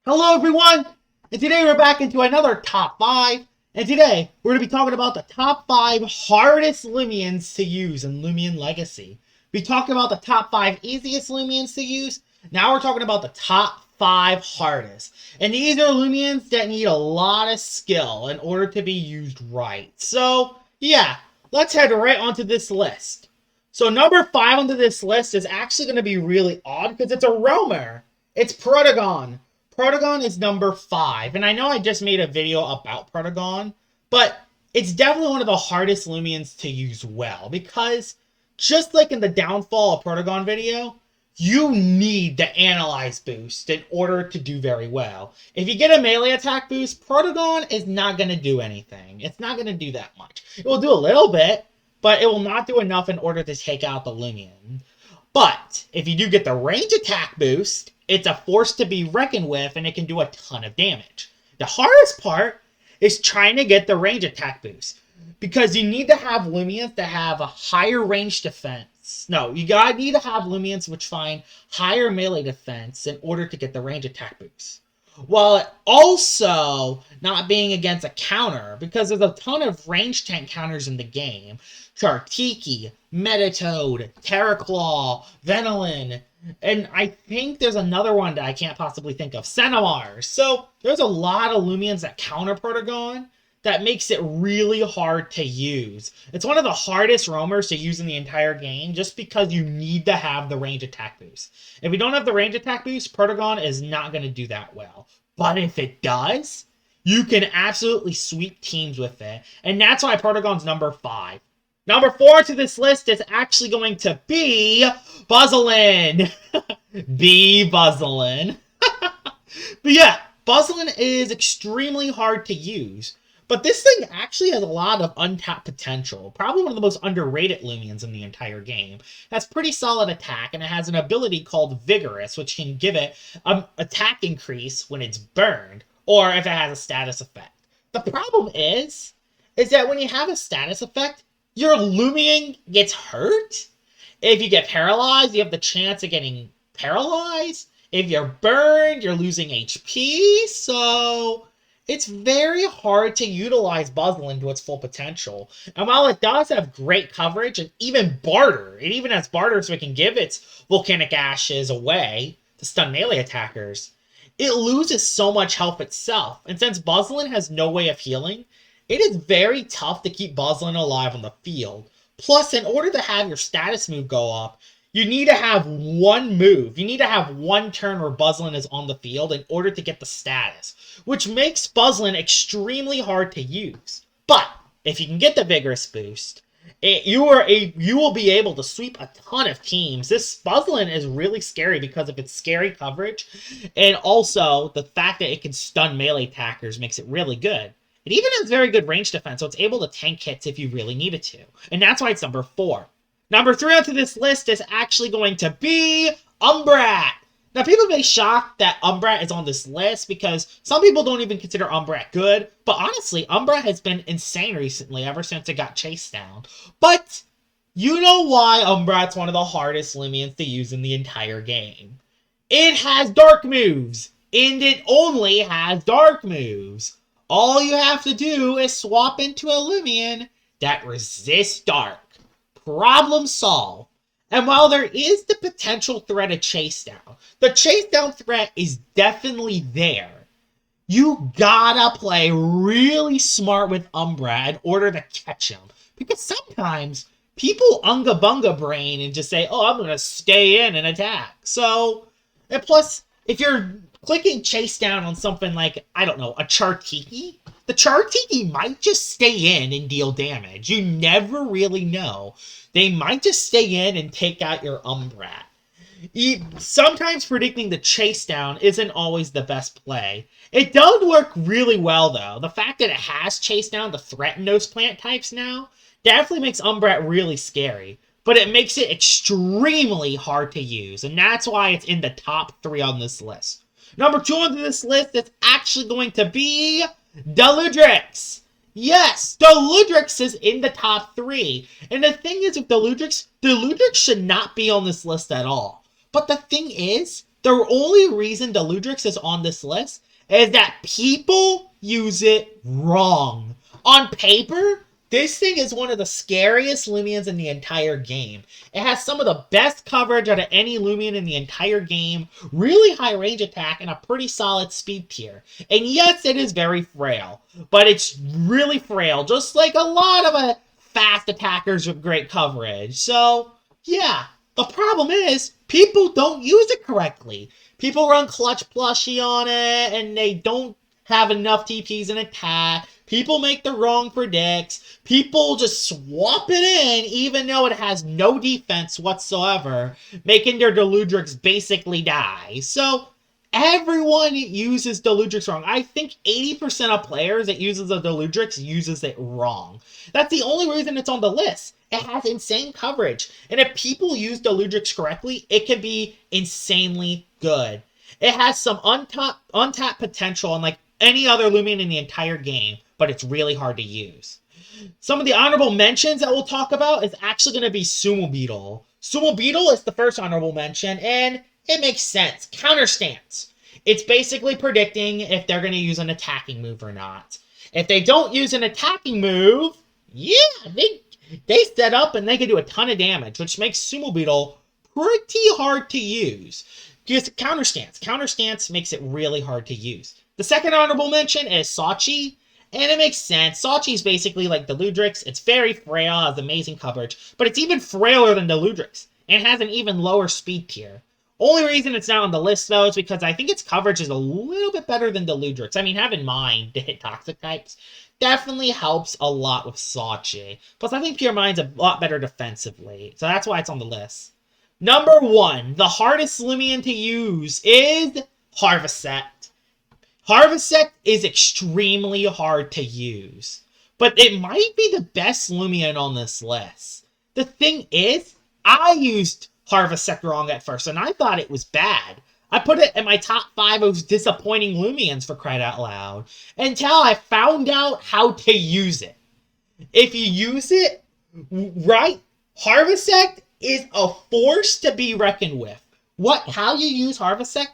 Hello everyone, and today we're back into another top 5, and today we're going to be talking about the top 5 hardest Loomians to use in Loomian Legacy. We talked about the top 5 easiest Loomians to use, now we're talking about the top 5 hardest. And these are Loomians that need a lot of skill in order to be used right. So, yeah, let's head right onto this list. So number 5 onto this list is actually going to be really odd because it's a roamer. It's Protagon. Protagon is number 5, and I know I just made a video about Protagon, but it's definitely one of the hardest Loomians to use well, because just like in the Downfall of Protagon video, you need the Analyze boost in order to do very well. If you get a melee attack boost, Protagon is not going to do anything. It's not going to do that much. It will do a little bit, but it will not do enough in order to take out the Loomian. But if you do get the range attack boost, it's a force to be reckoned with, and it can do a ton of damage. The hardest part is trying to get the range attack boost, because you need to have Loomians that have a higher range defense. No, you need to have Loomians which find higher melee defense in order to get the range attack boost. While also not being against a counter, because there's a ton of range tank counters in the game. Chartiki, Metatoad, Terraclaw, Venolin, and I think there's another one that I can't possibly think of, Cinemars. So there's a lot of Loomians that counter Protagon that makes it really hard to use. It's one of the hardest roamers to use in the entire game just because you need to have the range attack boost. If you don't have the range attack boost, Protagon is not going to do that well. But if it does, you can absolutely sweep teams with it. And that's why Protagon's number 5. Number 4 to this list is actually going to be Buzzlin. Buzzlin. But yeah, Buzzlin is extremely hard to use. But this thing actually has a lot of untapped potential. Probably one of the most underrated Loomians in the entire game. It has pretty solid attack, and it has an ability called Vigorous, which can give it an attack increase when it's burned, or if it has a status effect. The problem is that when you have a status effect, your Loomian gets hurt. If you get paralyzed, you have the chance of getting paralyzed. If you're burned, you're losing HP. So it's very hard to utilize Buzzlin to its full potential. And while it does have great coverage and even barter, it even has barter so it can give its volcanic ashes away to stun melee attackers, it loses so much health itself. And since Buzzlin has no way of healing, it is very tough to keep Buzzlin alive on the field. Plus, in order to have your status move go up, you need to have one move. You need to have one turn where Buzzlin is on the field in order to get the status, which makes Buzzlin extremely hard to use. But if you can get the Vigorous boost, you will be able to sweep a ton of teams. This Buzzlin is really scary because of its scary coverage, and also the fact that it can stun melee attackers makes it really good. It even has very good range defense, so it's able to tank hits if you really needed to. And that's why it's number 4. Number 3 onto this list is actually going to be Umbra. Now, people may be shocked that Umbra is on this list because some people don't even consider Umbra good. But honestly, Umbra has been insane recently ever since it got chased down. But you know why Umbra is one of the hardest Loomians to use in the entire game. It has dark moves, and it only has dark moves. All you have to do is swap into a Loomian that resists dark. Problem solved. And while there is the potential threat of chase down, the chase down threat is definitely there. You gotta play really smart with Umbra in order to catch him. Because sometimes people unga bunga brain and just say, oh, I'm gonna stay in and attack. So, and plus, if you're clicking chase down on something like, I don't know, a Chartiki, the Chartiki might just stay in and deal damage. You never really know. They might just stay in and take out your Umbra. Sometimes predicting the chase down isn't always the best play. It does work really well, though. The fact that it has chase down to threaten those plant types now definitely makes Umbra really scary. But it makes it extremely hard to use, and that's why it's in the top 3 on this list. Number 2 on this list is actually going to be the Ludrics. Yes, the Ludrics is in the top 3. And the thing is with the Ludrics should not be on this list at all. But the thing is, The only reason the Ludrics is on this list is that people use it wrong. On paper, this thing is one of the scariest Loomians in the entire game. It has some of the best coverage out of any Loomian in the entire game, really high range attack, and a pretty solid speed tier. And yes, it is very frail, but it's really frail, just like a lot of fast attackers with great coverage. So, yeah, the problem is, people don't use it correctly. People run clutch plushie on it, and they don't have enough TPs and attack. People make the wrong predicts. People just swap it in, even though it has no defense whatsoever, making their Ludrics basically die. So, everyone uses the Ludrics wrong. I think 80% of players that uses the Ludrics uses it wrong. That's the only reason it's on the list. It has insane coverage. And if people use the Ludrics correctly, it can be insanely good. It has some untapped potential unlike any other Loomian in the entire game, but it's really hard to use. Some of the honorable mentions that we'll talk about is actually going to be Sumo Beetle. Sumo Beetle is the first honorable mention, and it makes sense. Counter stance. It's basically predicting if they're going to use an attacking move or not. If they don't use an attacking move, yeah, they set up and they can do a ton of damage, which makes Sumo Beetle pretty hard to use. Because counter stance. Counter stance makes it really hard to use. The second honorable mention is Sachi, and it makes sense. Sachi is basically like the Ludrics. It's very frail, has amazing coverage, but it's even frailer than the Ludrics, and has an even lower speed tier. Only reason it's not on the list, though, is because I think its coverage is a little bit better than the Ludrics. I mean, have in mind to hit toxic types definitely helps a lot with Sachi. Plus, I think Pure Mind's a lot better defensively, so that's why it's on the list. Number 1, the hardest Loomian to use is Harvesect. Harvesect is extremely hard to use, but it might be the best Loomian on this list. The thing is, I used Harvesect wrong at first, and I thought it was bad. I put it in my top 5 of disappointing Loomians, for crying out loud, until I found out how to use it. If you use it right, Harvesect is a force to be reckoned with. How you use Harvesect?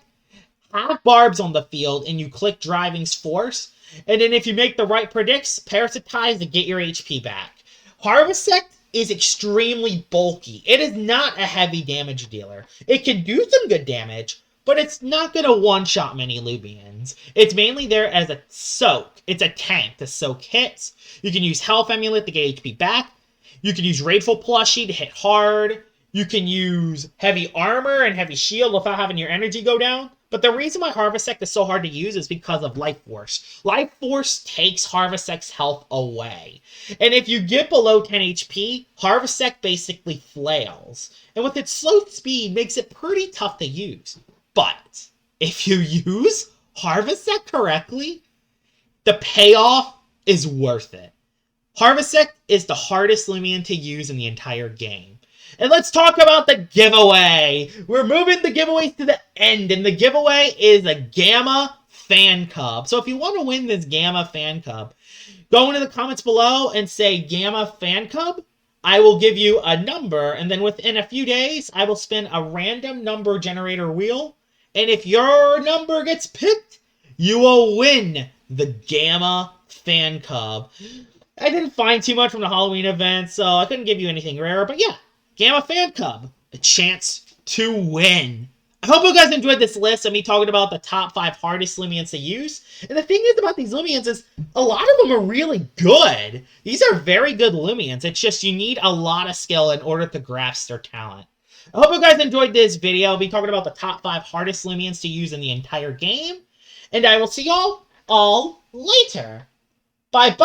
Have barbs on the field, and you click Driving's Force, and then if you make the right predicts, parasitize to get your HP back. Harvesect is extremely bulky. It is not a heavy damage dealer. It can do some good damage, but it's not going to one-shot many Loomians. It's mainly there as a soak. It's a tank to soak hits. You can use Health Amulet to get HP back. You can use Raidful Plushie to hit hard. You can use Heavy Armor and Heavy Shield without having your energy go down. But the reason why Harvesect is so hard to use is because of Life Force. Life Force takes Harvesect's health away. And if you get below 10 HP, Harvesect basically flails. And with its slow speed, makes it pretty tough to use. But if you use Harvesect correctly, the payoff is worth it. Harvesect is the hardest Loomian to use in the entire game. And let's talk about the giveaway. We're moving the giveaways to the end, and the giveaway is a Gamma Fan Cub. So if you want to win this Gamma Fan Cub, go into the comments below and say Gamma Fan Cub. I will give you a number, and then within a few days, I will spin a random number generator wheel. And if your number gets picked, you will win the Gamma Fan Cub. I didn't find too much from the Halloween event, so I couldn't give you anything rare, but yeah. Gamma Fan Cub, a chance to win. I hope you guys enjoyed this list of me talking about the top 5 hardest Loomians to use. And the thing is about these Loomians is a lot of them are really good. These are very good Loomians. It's just you need a lot of skill in order to grasp their talent. I hope you guys enjoyed this video. I'll be talking about the top 5 hardest Loomians to use in the entire game. And I will see y'all all later. Bye-bye!